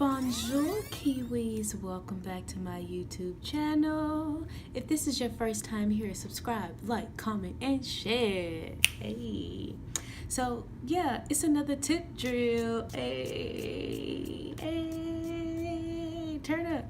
Bonjour Kiwis, welcome back to my YouTube channel. If this is your first time here, subscribe, like, comment, and share. Hey, so yeah, it's another tip drill. Hey, turn up.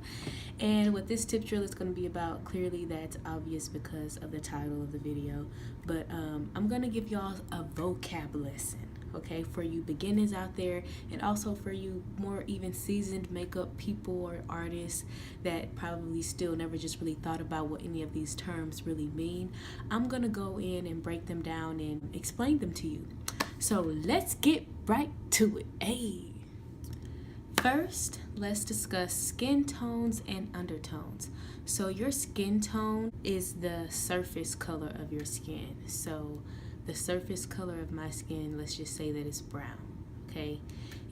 And what this tip drill is going to be about, clearly that's obvious because of the title of the video, but I'm going to give y'all a vocab lesson. Okay, for you beginners out there, and also for you more even seasoned makeup people or artists that probably still never just really thought about what any of these terms really mean. I'm gonna go in and break them down and explain them to you. So let's get right to it. Hey, first, let's discuss skin tones and undertones. So your skin tone is the surface color of your skin. So the surface color of my skin, let's just say that it's brown, okay?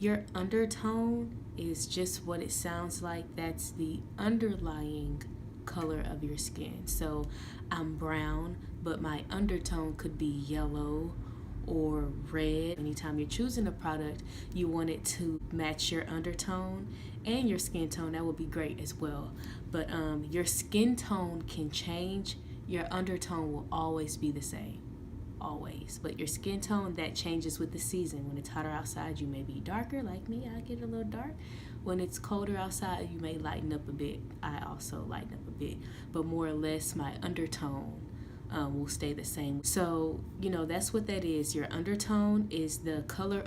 Your undertone is just what it sounds like. That's the underlying color of your skin. So I'm brown, but my undertone could be yellow or red. Anytime you're choosing a product, you want it to match your undertone and your skin tone. That would be great as well. But your skin tone can change. Your undertone will always be the same. Always. But your skin tone, that changes with the season. When it's hotter outside, you may be darker, like me. I get a little dark. When it's colder outside, you may lighten up a bit. I also lighten up a bit, but more or less my undertone will stay the same. So you know, that's what that is. Your undertone is the color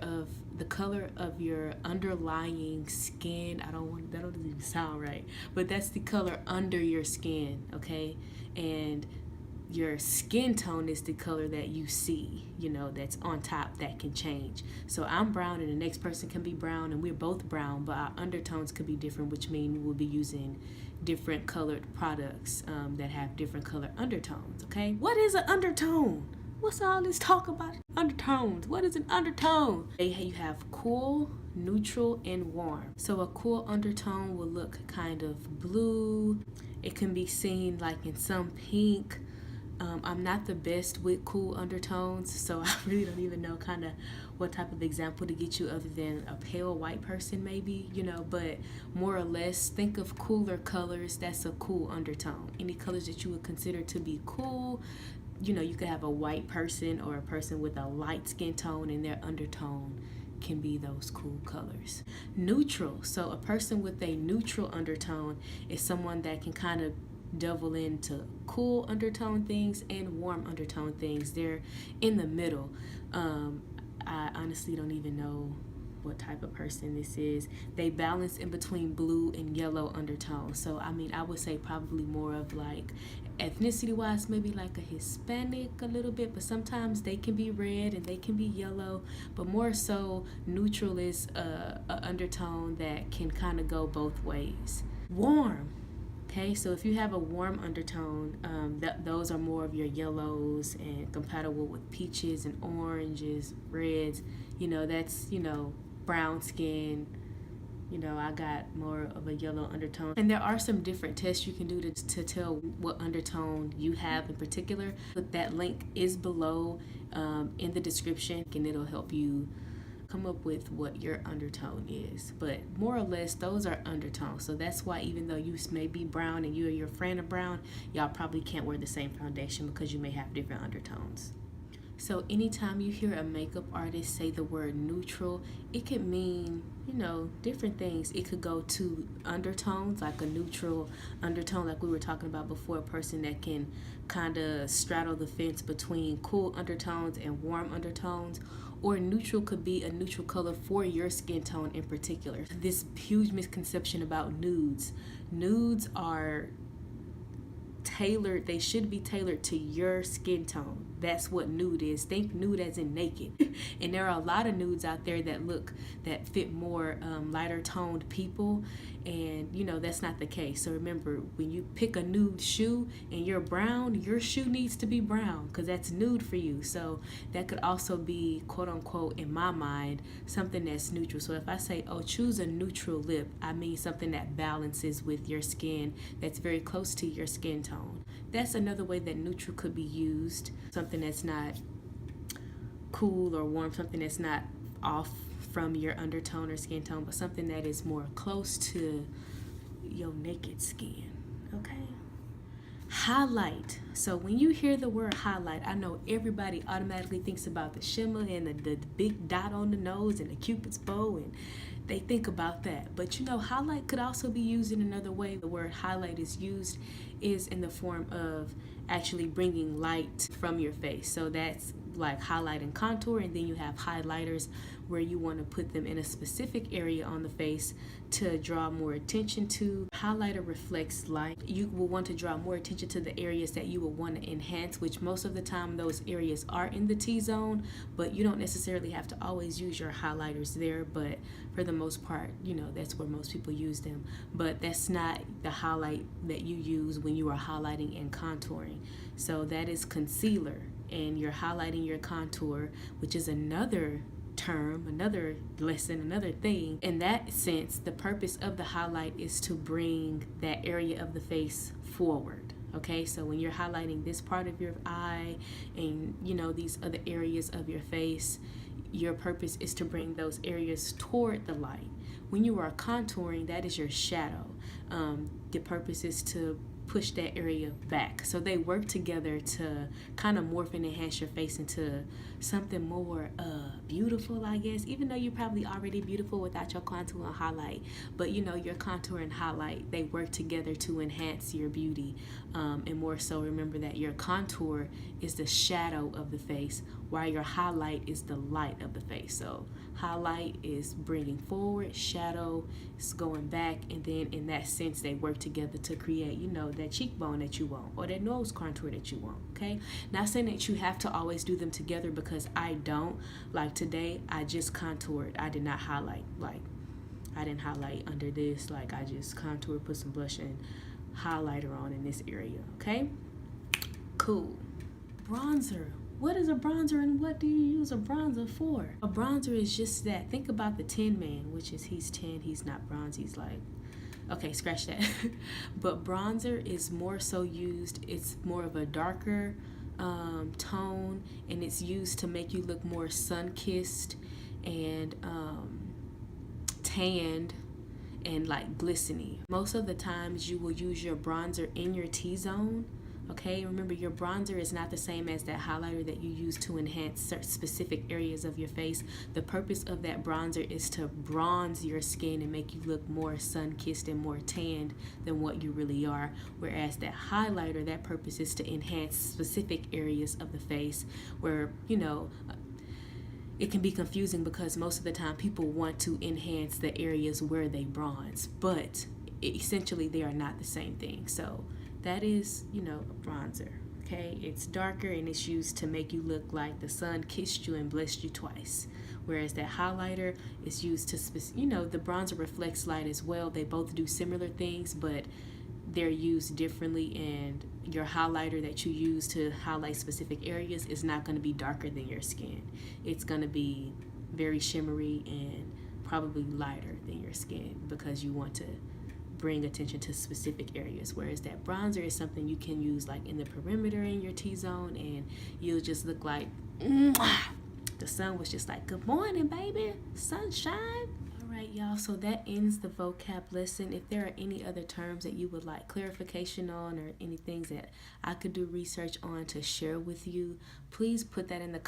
of your underlying skin. That don't even sound right, but that's the color under your skin, okay? And your skin tone is the color that you see, you know, that's on top, that can change. So I'm brown and the next person can be brown and we're both brown, but our undertones could be different, which means we'll be using different colored products that have different color undertones, okay? What is an undertone? What's all this talk about undertones? What is an undertone? You have cool, neutral, and warm. So a cool undertone will look kind of blue. It can be seen like in some pink. I'm not the best with cool undertones, so I really don't even know kind of what type of example to get you other than a pale white person maybe, you know, but more or less think of cooler colors. That's a cool undertone. Any colors that you would consider to be cool, you know, you could have a white person or a person with a light skin tone and their undertone can be those cool colors. Neutral, so a person with a neutral undertone is someone that can kind of delve into cool undertone things and warm undertone things. They're in the middle. I honestly don't even know what type of person this is. They balance in between blue and yellow undertone. So I mean, I would say probably more of like ethnicity wise, maybe like a Hispanic a little bit, but sometimes they can be red and they can be yellow, but more so neutral is a undertone that can kind of go both ways. Warm. Okay, so if you have a warm undertone, those are more of your yellows and compatible with peaches and oranges, reds. You know, that's, you know, brown skin. You know, I got more of a yellow undertone. And there are some different tests you can do to tell what undertone you have in particular. But that link is below in the description, and it'll help you come up with what your undertone is. But more or less, those are undertones. So that's why even though you may be brown and you or your friend are brown, y'all probably can't wear the same foundation because you may have different undertones. So anytime you hear a makeup artist say the word neutral, it could mean, you know, different things. It could go to undertones, like a neutral undertone, like we were talking about before, a person that can kind of straddle the fence between cool undertones and warm undertones. Or neutral could be a neutral color for your skin tone in particular. This huge misconception about nudes. Nudes are tailored, they should be tailored to your skin tone. That's what nude is. Think nude as in naked. And there are a lot of nudes out there that fit more lighter toned people, and you know that's not the case. So remember, when you pick a nude shoe and you're brown, your shoe needs to be brown because that's nude for you. So that could also be, quote unquote, in my mind, something that's neutral. So if I say, oh, choose a neutral lip, I mean something that balances with your skin, that's very close to your skin tone. That's another way that neutral could be used. Something that's not cool or warm, something that's not off from your undertone or skin tone, but something that is more close to your naked skin, okay? Highlight. So when you hear the word highlight, I know everybody automatically thinks about the shimmer and the big dot on the nose and the cupid's bow, and they think about that. But you know, highlight could also be used in another way. The word highlight is used is in the form of actually bringing light from your face. So that's like highlight and contour, and then you have highlighters where you want to put them in a specific area on the face to draw more attention to. Highlighter reflects light. You will want to draw more attention to the areas that you will want to enhance, which most of the time those areas are in the T-zone, but you don't necessarily have to always use your highlighters there, but for the most part, you know, that's where most people use them. But that's not the highlight that you use when you are highlighting and contouring. So that is concealer, and you're highlighting your contour, which is another term, another lesson, another thing. In that sense, the purpose of the highlight is to bring that area of the face forward. Okay, so when you're highlighting this part of your eye and, you know, these other areas of your face, your purpose is to bring those areas toward the light. When you are contouring, that is your shadow. The purpose is to push that area back. So they work together to kind of morph and enhance your face into something more beautiful, I guess, even though you're probably already beautiful without your contour and highlight. But you know, your contour and highlight, they work together to enhance your beauty. And more so, remember that your contour is the shadow of the face, while your highlight is the light of the face. So highlight is bringing forward, shadow is going back, and then in that sense they work together to create, you know, that cheekbone that you want or that nose contour that you want. Okay, not saying that you have to always do them together, because I don't. Like today I just contoured, I did not highlight. Like I didn't highlight under this, like I just contoured, put some blush and highlighter on in this area. Okay, cool. Bronzer. What is a bronzer and what do you use a bronzer for? A bronzer is just that. Think about the Tin Man, which is he's 10, he's not bronze, he's like, okay, scratch that. But bronzer is more so used, it's more of a darker tone, and it's used to make you look more sun-kissed and tanned and like glistening. Most of the times you will use your bronzer in your T-zone. Okay, remember your bronzer is not the same as that highlighter that you use to enhance certain specific areas of your face. The purpose of that bronzer is to bronze your skin and make you look more sun-kissed and more tanned than what you really are. Whereas that highlighter, that purpose is to enhance specific areas of the face where, you know, it can be confusing because most of the time people want to enhance the areas where they bronze, but essentially they are not the same thing. So that is, you know, a bronzer. Okay, it's darker and it's used to make you look like the sun kissed you and blessed you twice. Whereas that highlighter is used to, you know, the bronzer reflects light as well. They both do similar things, but they're used differently, and your highlighter that you use to highlight specific areas is not going to be darker than your skin. It's going to be very shimmery and probably lighter than your skin because you want to bring attention to specific areas. Whereas that bronzer is something you can use like in the perimeter in your T-zone, and you'll just look like the sun was just like, good morning, baby, sunshine. Alright, y'all, so that ends the vocab lesson. If there are any other terms that you would like clarification on, or any things that I could do research on to share with you, please put that in the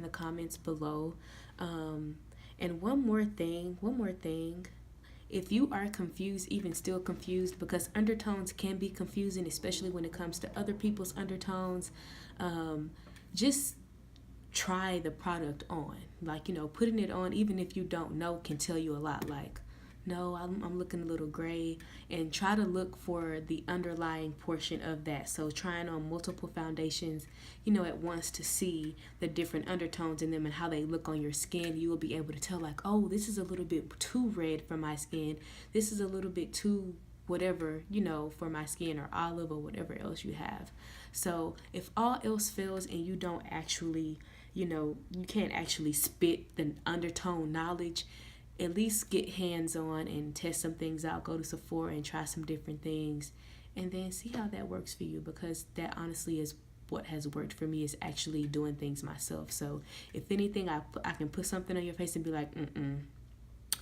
comments below. And one more thing, if you are confused, even still confused, because undertones can be confusing, especially when it comes to other people's undertones, just try the product on. Like, you know, putting it on, even if you don't know, can tell you a lot. Like, no, I'm looking a little gray, and try to look for the underlying portion of that. So trying on multiple foundations, you know, at once to see the different undertones in them and how they look on your skin. You will be able to tell like, oh, this is a little bit too red for my skin. This is a little bit too whatever, you know, for my skin, or olive, or whatever else you have. So if all else fails and you don't actually, you know, you can't actually spit the undertone knowledge, at least get hands-on and test some things out. Go to Sephora and try some different things, and then see how that works for you, because that honestly is what has worked for me is actually doing things myself. So if anything, I can put something on your face and be like,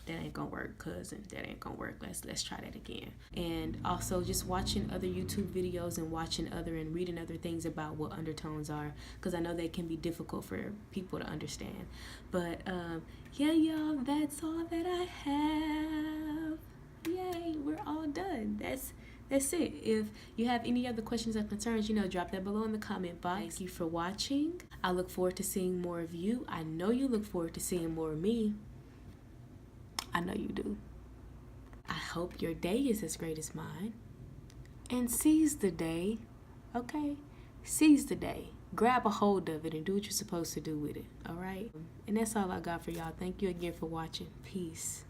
that ain't gonna work, cousin, that ain't gonna work, let's try that again. And also just watching other YouTube videos and watching other and reading other things about what undertones are, because I know they can be difficult for people to understand. But yeah, y'all, that's all that I have. Yay, we're all done. That's it. If you have any other questions or concerns, drop that below in the comment box. Thank you for watching. I look forward to seeing more of you. I know you look forward to seeing more of me. I know you do. I hope your day is as great as mine. And seize the day, okay? Seize the day. Grab a hold of it and do what you're supposed to do with it, all right? And that's all I got for y'all. Thank you again for watching. Peace.